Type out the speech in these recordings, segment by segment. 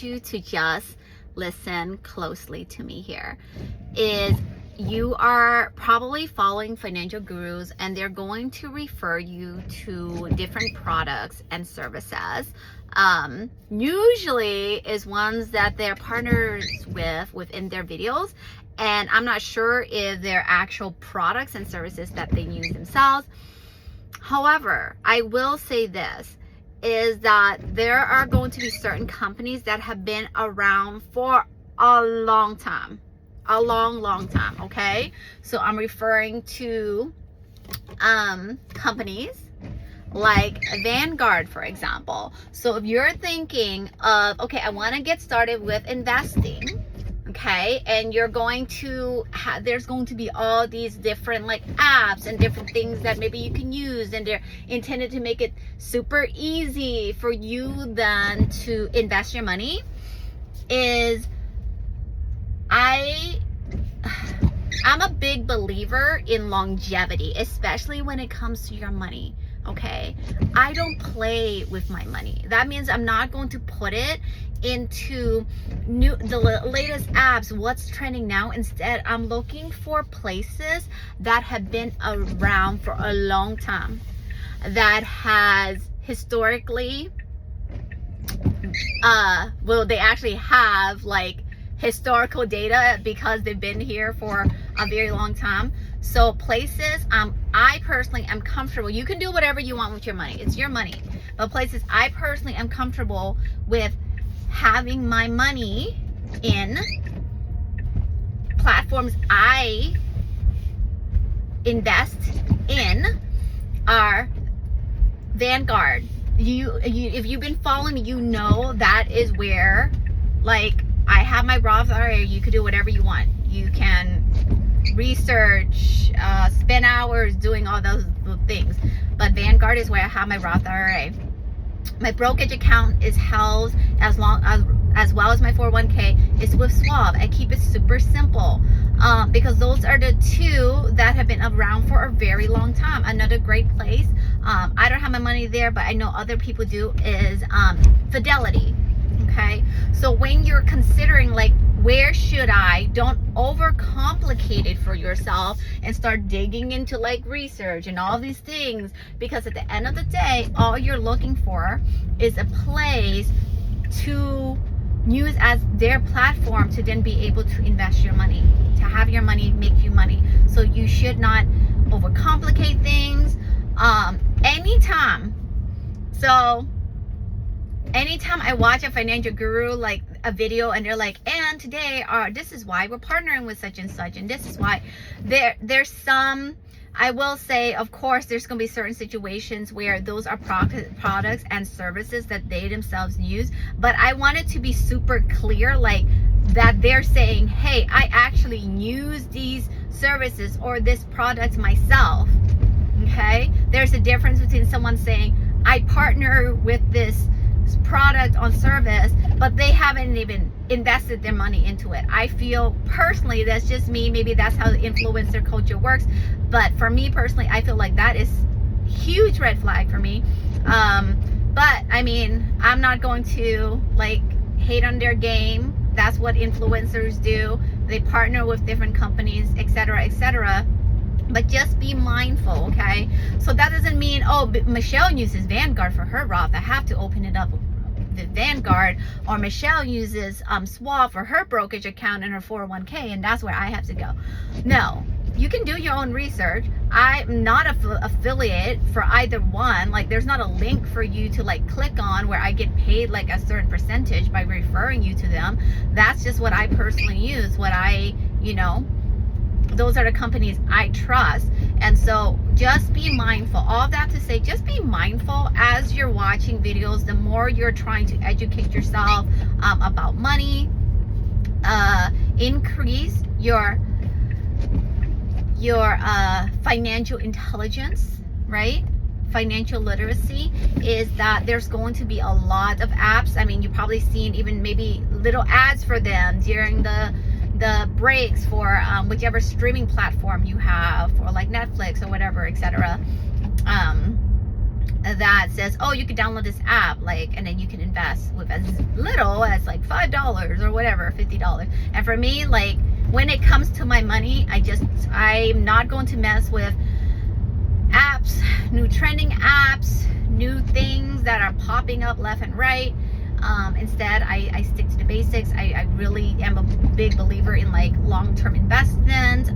you to just listen closely to me here is you are probably following financial gurus and they're going to refer you to different products and services. Usually is ones that they're partners with within their videos, and I'm not sure if they're actual products and services that they use themselves. However, I will say this is that there are going to be certain companies that have been around for a long time, okay? So I'm referring to companies like Vanguard, for example. So if you're thinking of, okay, I want to get started with investing, okay, and you're going to there's going to be all these different like apps and different things that maybe you can use, and they're intended to make it super easy for you then to invest your money. I'm a big believer in longevity, especially when it comes to your money. Okay, I don't play with my money. That means I'm not going to put it into the latest apps, what's trending now. Instead, I'm looking for places that have been around for a long time, that has historically they actually have like historical data because they've been here for a very long time. So places I personally am comfortable. You can do whatever you want with your money. It's your money. But places I personally am comfortable with having my money in, platforms I invest in, are Vanguard. If you've been following me, you know that is where, like, I have my Roth IRA. You could do whatever you want. You can research, spend hours doing all those things. But Vanguard is where I have my Roth IRA. My brokerage account is held as well as my 401k is with Schwab. I keep it super simple because those are the two that have been around for a very long time. Another great place, I don't have my money there, but I know other people do, is Fidelity. Okay, so when you're considering like where should I, don't overcomplicate it for yourself and start digging into like research and all these things, because at the end of the day, all you're looking for is a place to use as their platform to then be able to invest your money, to have your money make you money. So you should not overcomplicate things. Anytime I watch a financial guru, like a video, and they're like, and today this is why we're partnering with such and such, and this is why, there's some, I will say, of course, there's going to be certain situations where those are products and services that they themselves use. But I want it to be super clear, like that they're saying, hey, I actually use these services or this product myself. Okay, there's a difference between someone saying, I partner with this product on service, but they haven't even invested their money into it. I feel personally, that's just me, maybe that's how the influencer culture works, but for me personally, I feel like that is huge red flag for me. But I mean, I'm not going to like hate on their game. That's what influencers do. They partner with different companies, etc., etc. But just be mindful, okay? So that doesn't mean, oh, Michelle uses Vanguard for her Roth, I have to open it up with Vanguard, or Michelle uses Schwab for her brokerage account and her 401k, and that's where I have to go. No, you can do your own research. I'm not an affiliate for either one. Like, there's not a link for you to like click on where I get paid like a certain percentage by referring you to them. That's just what I personally use, what I, those are the companies I trust. And so just be mindful. All that to say, just be mindful as you're watching videos. The more you're trying to educate yourself about money, increase your financial intelligence, right? Financial literacy, is that there's going to be a lot of apps. I mean, you've probably seen even maybe little ads for them during the breaks for whichever streaming platform you have, or like Netflix or whatever, etc. that says, oh, you can download this app, like, and then you can invest with as little as like $5 or whatever, $50. And for me, like, when it comes to my money, I'm not going to mess with apps, new trending apps, new things that are popping up left and right. Instead, I stick to the basics. I really am a big believer in like long-term investment.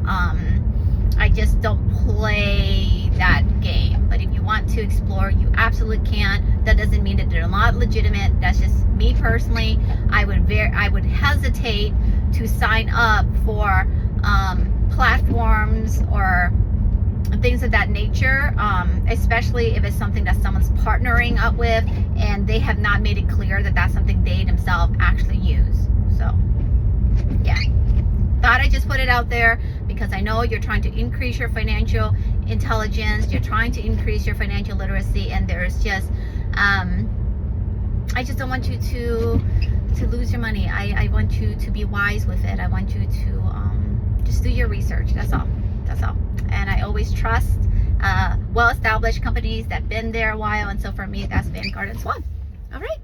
I just don't play that game. But if you want to explore, you absolutely can. That doesn't mean that they're not legitimate. That's just me personally. I would hesitate to sign up for platforms or things of that nature, especially if it's something that someone's partnering up with and they have not made it clear that that's something they themselves actually use. So yeah, thought I'd just put it out there because I know you're trying to increase your financial intelligence, you're trying to increase your financial literacy, and there's just I just don't want you to lose your money. I want you to be wise with it. I want you to just do your research. That's all. And I always trust well-established companies that have been there a while, and so for me, that's Vanguard and Swan. All right.